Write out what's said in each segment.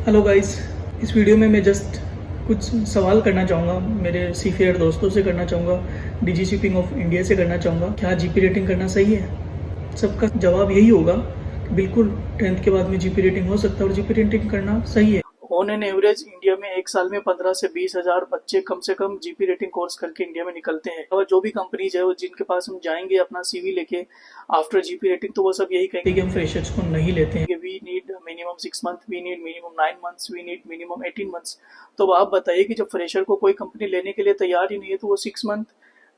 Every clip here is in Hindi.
हेलो गाइस, इस वीडियो में मैं जस्ट कुछ सवाल करना चाहूँगा, मेरे सीफेयर दोस्तों से करना चाहूँगा, डीजी शिपिंग ऑफ इंडिया से करना चाहूँगा। क्या जीपी रेटिंग करना सही है? सबका जवाब यही होगा कि बिल्कुल 10th के बाद में जीपी रेटिंग हो सकता है और जीपी रेटिंग करना सही है। ऑन एन एवरेज इंडिया में एक साल में 15 से 20 हज़ार बच्चे कम से कम जीपी रेटिंग कोर्स करके इंडिया में निकलते हैं। और जो भी कंपनीज है वो जिनके पास हम जाएंगे अपना सीवी लेके आफ्टर जीपी रेटिंग, तो वो सब यही कहेंगे कि हम फ्रेशर्स को नहीं लेते हैं, we need minimum 6 month, we need minimum 9 months, we need minimum 18 months. तो आप बताइए कि जब फ्रेशर को कोई कंपनी लेने के लिए तैयार ही नहीं है तो वो 6 मंथ,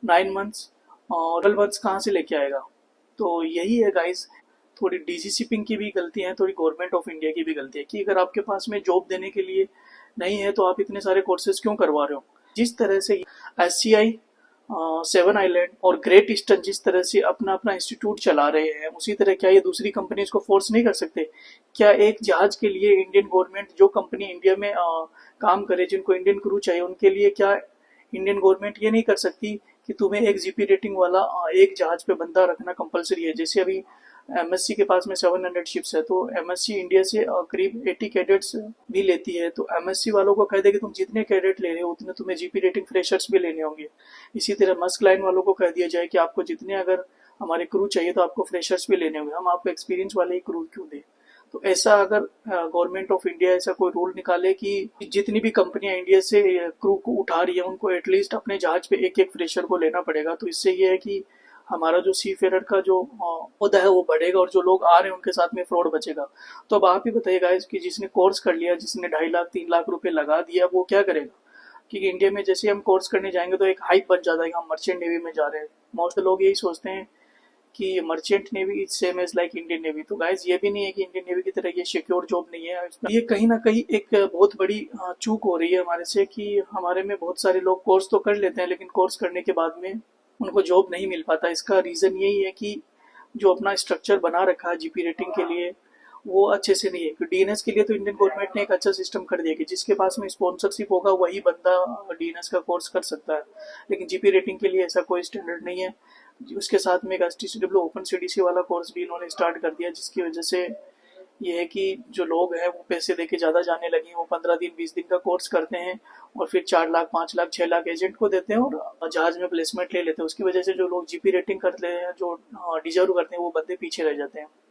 9 मंथ्स और 12 मंथ्स कहाँ से लेके आएगा? तो यही है गाइस, थोड़ी डीजी शिपिंग की भी गलती है, थोड़ी गवर्नमेंट ऑफ इंडिया की भी गलती है कि अगर आपके पास में जॉब देने के लिए नहीं है तो आप इतने सारे कोर्सेज क्यों करवा रहे हो। जिस तरह से SCI, सेवन आइलैंड और ग्रेट ईस्टर्न जिस तरह से अपना अपना इंस्टीट्यूट चला रहे हैं, उसी तरह क्या ये दूसरी कंपनीज को फोर्स नहीं कर सकते? क्या एक जहाज के लिए इंडियन गवर्नमेंट, जो कंपनी इंडिया में काम करे, जिनको इंडियन क्रू चाहिए, उनके लिए क्या इंडियन गवर्नमेंट ये नहीं कर सकती कि तुम्हें एक जीपी रेटिंग वाला एक जहाज पे बंदा रखना कंपलसरी है? जैसे अभी MSC के पास में 700 शिप्स है, तो MSC इंडिया से करीब 80 कैडेट्स भी लेती है, तो MSC वालों को कह दे कि तुम जितने कैडेट ले रहे हो उतने तुम्हें जीपी रेटिंग फ्रेशर्स भी लेने होंगे। इसी तरह मस्क लाइन वालों को कह दिया जाए कि आपको जितने अगर हमारे क्रू चाहिए तो आपको फ्रेशर्स भी लेने होंगे, हम आपको एक्सपीरियंस वाले ही क्रू क्यों दें? तो ऐसा अगर गवर्नमेंट ऑफ इंडिया ऐसा कोई रूल निकाले कि जितनी भी कंपनियां इंडिया से क्रू को उठा रही है उनको एटलीस्ट अपने जहाज पे एक एक फ्रेशर को लेना पड़ेगा, तो इससे ये है कि हमारा जो सी फेरर का जो पौधा है वो बढ़ेगा और जो लोग आ रहे हैं उनके साथ में फ्रॉड बचेगा। तो अब आप ही बताइए गाइस कि जिसने कोर्स कर लिया, जिसने 2.5 लाख 3 लाख रुपए लगा दिया, वो क्या करेगा? क्योंकि इंडिया में जैसे हम कोर्स करने जाएंगे तो एक हाइप बन जाता है कि हम मर्चेंट नेवी में जा रहे हैं। मोस्ट लोग यही सोचते हैं कि merchant navy is same as like Indian navy. तो गाइस ये भी नहीं है कि इंडियन नेवी की तरह ये सिक्योर जॉब नहीं है। ये कहीं ना कहीं एक बहुत बड़ी चूक हो रही है हमारे से कि हमारे में बहुत सारे लोग कोर्स तो कर लेते हैं लेकिन कोर्स करने के बाद में उनको जॉब नहीं मिल पाता। इसका रीजन यही है कि जो अपना स्ट्रक्चर बना रखा है जीपी रेटिंग के लिए वो अच्छे से नहीं है। डीएनएस के लिए तो इंडियन गवर्नमेंट ने एक अच्छा सिस्टम कर दिया कि जिसके पास में स्पॉन्सरशिप होगा वही बंदा डीएनएस का कोर्स कर सकता है, लेकिन जीपी रेटिंग के लिए ऐसा कोई स्टैंडर्ड नहीं है। उसके साथ में एक STCW ओपन CDC वाला कोर्स भी इन्होंने स्टार्ट कर दिया, जिसकी वजह से ये है कि जो लोग हैं वो पैसे देके ज़्यादा जाने लगे हैं। वो 15 दिन 20 दिन का कोर्स करते हैं और फिर 4 लाख 5 लाख 6 लाख एजेंट को देते हैं और जहाज में प्लेसमेंट ले लेते हैं। उसकी वजह से जो लोग जीपी रेटिंग करते हैं, जो डिजर्व करते हैं, वो बंदे पीछे रह जाते हैं।